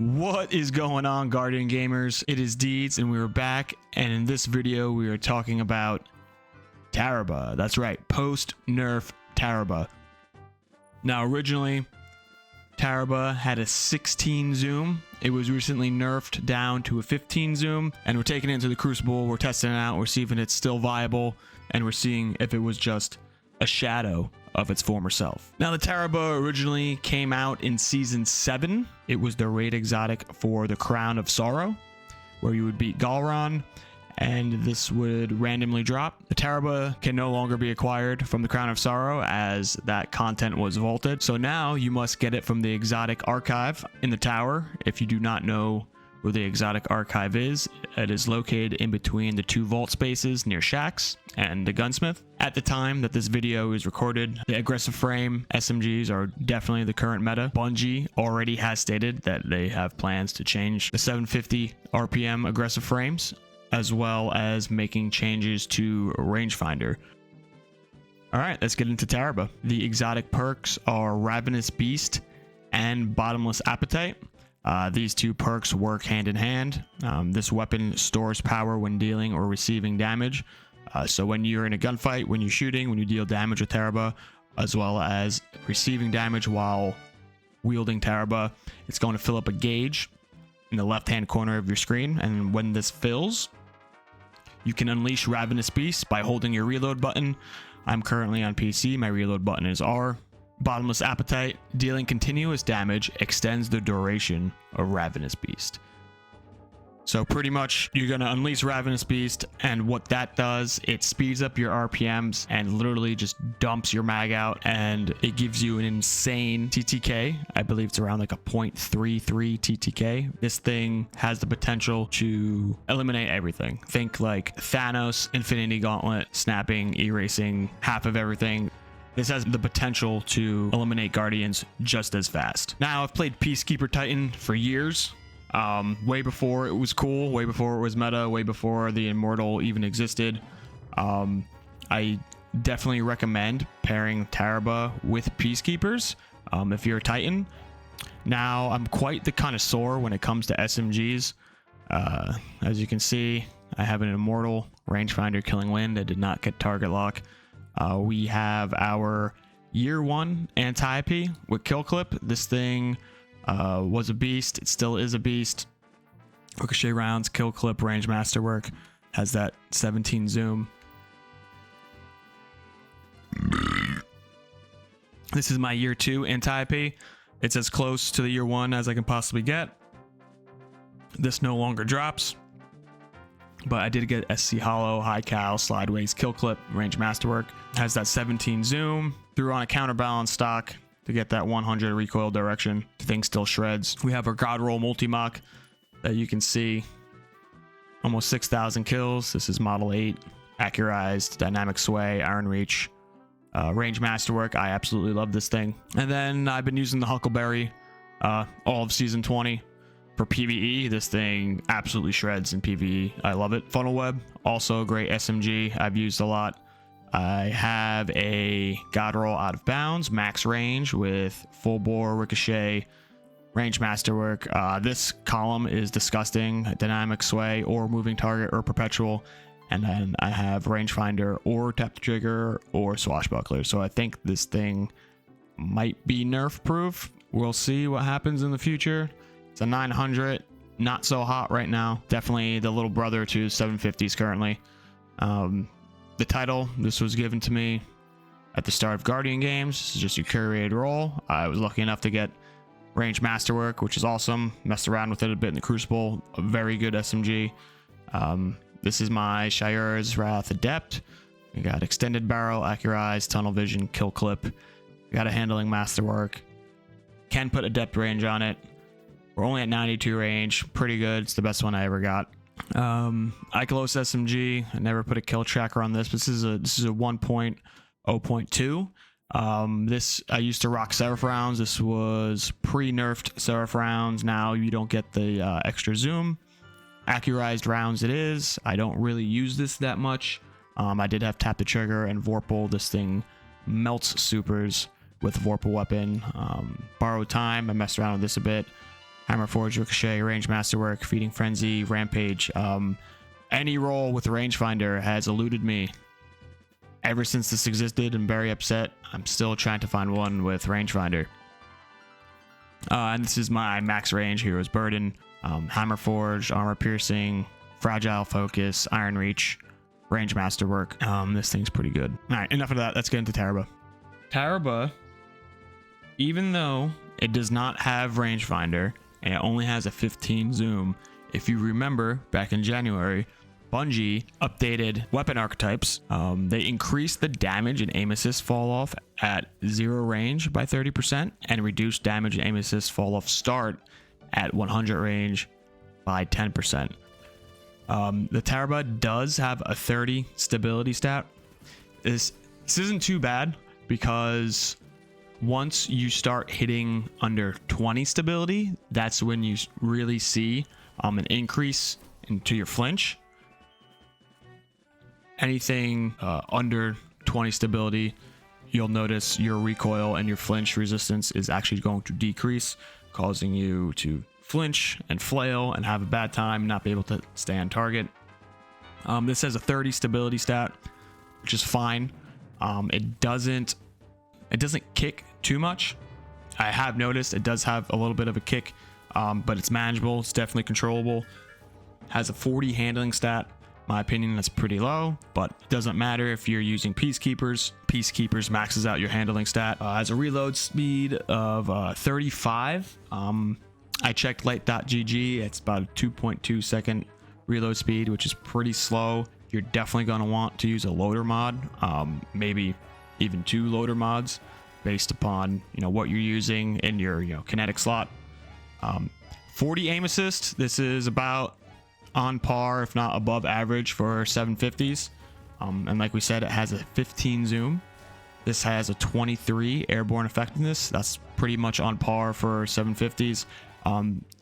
What is going on, Guardian Gamers? It is Deeds, and we are back, and in this video we are talking about Tarrabah. That's right, post-nerf Tarrabah. Now originally, Tarrabah had a 16 zoom. It was recently nerfed down to a 15 zoom, and we're taking it into the Crucible, we're testing it out, we're seeing if it's still viable, and we're seeing if it was just a shadow of its former self. Now, the Tarrabah originally came out in Season 7. It was the raid exotic for the Crown of Sorrow, where you would beat Galron, and this would randomly drop. The Tarrabah can no longer be acquired from the Crown of Sorrow as that content was vaulted. So now you must get it from the exotic archive in the tower. If you do not know where the exotic archive is, it is located in between the two vault spaces near Shaxx and the gunsmith. At the time that this video is recorded, the aggressive frame SMGs are definitely the current meta. Bungie already has stated that they have plans to change the 750 RPM aggressive frames, as well as making changes to rangefinder. All right, let's get into Tarrabah. The exotic perks are Ravenous Beast and Bottomless Appetite. These two perks work hand in hand. This weapon stores power when dealing or receiving damage. So when you're in a gunfight, when you're shooting, when you deal damage with Tarrabah, as well as receiving damage while wielding Tarrabah, it's going to fill up a gauge in the left-hand corner of your screen. And when this fills, you can unleash Ravenous Beast by holding your reload button. I'm currently on PC. My reload button is R. Bottomless Appetite, dealing continuous damage, extends the duration of Ravenous Beast. So pretty much you're going to unleash Ravenous Beast, and what that does, it speeds up your RPMs and literally just dumps your mag out, and it gives you an insane TTK. I believe it's around like a 0.33 TTK. This thing has the potential to eliminate everything. Think like Thanos, Infinity Gauntlet, snapping, erasing half of everything. This has the potential to eliminate Guardians just as fast. Now, I've played Peacekeeper Titan for years. Way before it was cool, way before it was meta, way before the Immortal even existed. I definitely recommend pairing Tarrabah with Peacekeepers if you're a Titan. Now, I'm quite the connoisseur when it comes to SMGs. As you can see, I have an Immortal rangefinder killing wind. I did not get target lock. We have our year 1 anti-IP with kill clip. This thing was a beast. It still is a beast. Ricochet rounds, kill clip, range masterwork, has that 17 zoom. This is my year 2 anti-IP. It's as close to the year 1 as I can possibly get. This no longer drops, but I did get SC Hollow, High Cal, Slideways, Kill Clip, Range Masterwork. Has that 17 zoom. Threw on a counterbalance stock to get that 100 recoil direction. The thing still shreds. We have our God Roll Multi-Mock that you can see. Almost 6,000 kills. This is Model 8. Accurized, Dynamic Sway, Iron Reach, Range Masterwork. I absolutely love this thing. And then I've been using the Huckleberry all of Season 20. For PvE, this thing absolutely shreds in PvE. I love it. Funnel Web, also a great SMG I've used a lot. I have a God Roll Out of Bounds, max range with full bore, ricochet, range masterwork. This column is disgusting. Dynamic Sway or moving target or perpetual. And then I have rangefinder or tap the trigger or swashbuckler. So I think this thing might be nerf proof. We'll see what happens in the future. It's a 900, not so hot right now. Definitely the little brother to 750s currently. The title, this was given to me at the start of Guardian Games. This is just your curated role. I was lucky enough to get Range Masterwork, which is awesome. Messed around with it a bit in the Crucible. A very good SMG. This is my Shire's Wrath Adept. We got Extended Barrel, Accurized, Tunnel Vision, Kill Clip. We got a Handling Masterwork. Can put Adept range on it. We're only at 92 range. Pretty good. It's the best one I ever got. Ikelos SMG. I never put a kill tracker on this. But this is a 1.0.2. This I used to rock Seraph rounds. This was pre-nerfed Seraph rounds. Now you don't get the extra zoom. Accurized rounds it is. I don't really use this that much. I did have tap the trigger and Vorpal. This thing melts supers with Vorpal weapon. Borrowed time. I messed around with this a bit. Hammer Forge, Ricochet, Range Masterwork, Feeding Frenzy, Rampage. Any role with Rangefinder has eluded me. Ever since this existed, I'm very upset. I'm still trying to find one with Rangefinder. And this is my max range: Hero's Burden, Hammer Forge, Armor Piercing, Fragile Focus, Iron Reach, Range Masterwork. This thing's pretty good. All right, enough of that. Let's get into Tarrabah. Tarrabah, even though it does not have Rangefinder and it only has a 15 zoom, if you remember back in January, Bungie updated weapon archetypes. They increased the damage and aim assist fall off at 0 range by 30% and reduced damage and aim assist fall off start at 100 range by 10%. The Tarrabah does have a 30 stability stat. This isn't too bad, because once you start hitting under 20 stability, that's when you really see an increase into your flinch. Anything under 20 stability, you'll notice your recoil and your flinch resistance is actually going to decrease, causing you to flinch and flail and have a bad time, not be able to stay on target. This has a 30 stability stat, which is fine. It doesn't kick too much. I have noticed it does have a little bit of a kick, but it's manageable. It's definitely controllable. Has a 40 handling stat. My opinion, that's pretty low, but it doesn't matter if you're using Peacekeepers. Peacekeepers maxes out your handling stat. Has a reload speed of 35. I checked light.gg. It's about a 2.2 second reload speed, which is pretty slow. You're definitely going to want to use a loader mod, maybe even 2 loader mods, based upon what you're using in your kinetic slot. 40 aim assist. This is about on par, if not above average, for 750s. And like we said, it has a 15 zoom. This has a 23 airborne effectiveness. That's pretty much on par for 750s.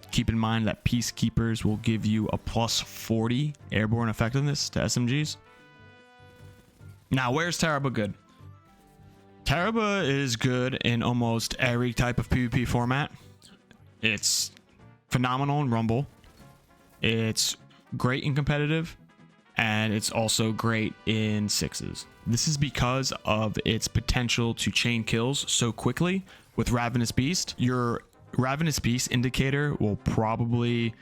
Keep in mind that Peacekeepers will give you a plus 40 airborne effectiveness to SMGs. Now, where's Tarrabah good? Tarrabah is good in almost every type of PvP format. It's phenomenal in Rumble. It's great in competitive, and it's also great in sixes. This is because of its potential to chain kills so quickly with Ravenous Beast. Your Ravenous Beast indicator will probably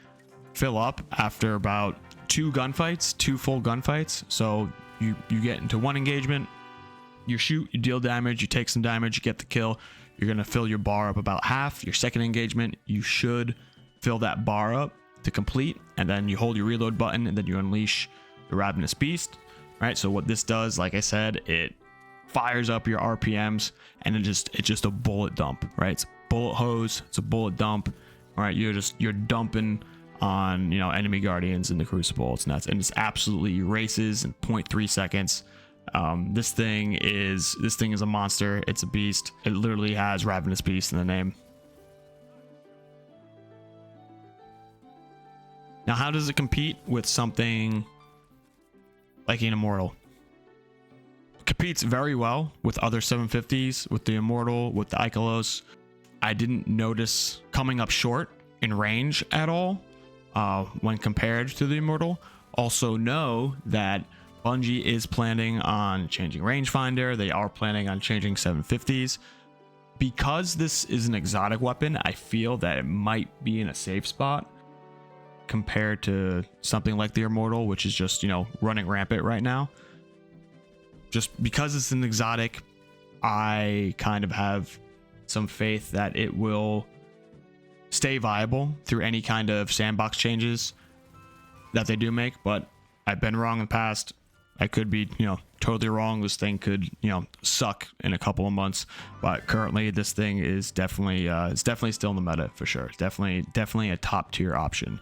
fill up after about 2 gunfights, 2 full gunfights. So you get into one engagement, you shoot, you deal damage, you take some damage, you get the kill. You're going to fill your bar up about half. Your second engagement, you should fill that bar up to complete, and then you hold your reload button, and then you unleash the Ravenous Beast. Right, so what this does, like I said, it fires up your RPMs, and it's just a bullet dump. Right, it's a bullet hose, it's a bullet dump. All right, you're dumping on enemy guardians in the Crucible. It's nuts, and it's absolutely races in 0.3 seconds. This thing is a monster. It's a beast. It literally has Ravenous Beast in the name. Now, how does it compete with something like an Immortal? It competes very well with other 750s, with the Immortal, with the Ikelos. I didn't notice coming up short in range at all when compared to the Immortal. Also know that Bungie is planning on changing Rangefinder. They are planning on changing 750s. Because this is an exotic weapon, I feel that it might be in a safe spot compared to something like the Immortal, which is just running rampant right now. Just because it's an exotic, I kind of have some faith that it will stay viable through any kind of sandbox changes that they do make. But I've been wrong in the past. I could be totally wrong. This thing could suck in a couple of months, but currently this thing is definitely still in the meta for sure. Definitely a top tier option.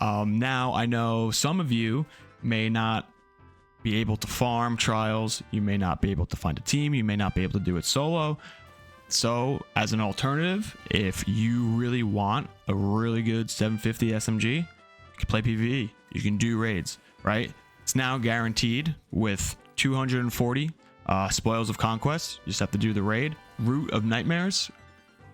Now, I know some of you may not be able to farm trials. You may not be able to find a team. You may not be able to do it solo. So, as an alternative, if you really want a really good 750 SMG, you can play PvE. You can do raids, right? It's now guaranteed with 240 Spoils of Conquest. You just have to do the raid. Root of Nightmares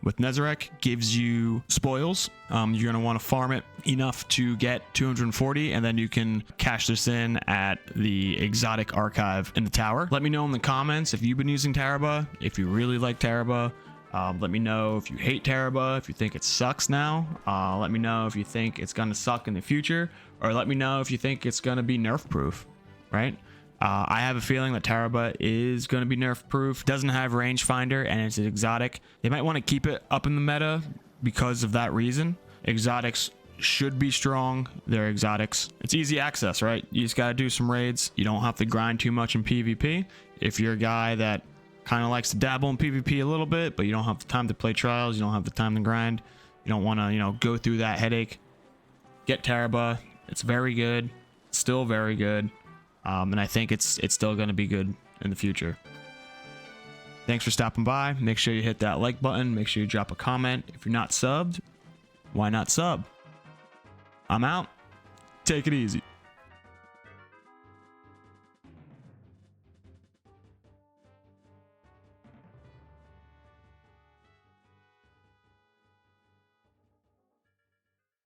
with Nezarec gives you spoils. You're going to want to farm it enough to get 240, and then you can cash this in at the exotic archive in the tower. Let me know in the comments if you've been using Tarrabah, if you really like Tarrabah. Let me know if you hate Tarrabah, if you think it sucks now. Let me know if you think it's going to suck in the future, or let me know if you think it's going to be nerf proof, right? I have a feeling that Tarrabah is going to be nerf proof. Doesn't have rangefinder and it's an exotic. They might want to keep it up in the meta because of that reason. Exotics should be strong. They're exotics. It's easy access, right? You just got to do some raids. You don't have to grind too much in PvP. If you're a guy that kind of likes to dabble in PvP a little bit, but you don't have the time to play trials, you don't have the time to grind, you don't want to, you know, go through that headache, get Tarrabah. It's very good. It's still very good. And I think it's still going to be good in the future. Thanks for stopping by. Make sure you hit that like button. Make sure you drop a comment. If you're not subbed, why not sub? I'm out. Take it easy.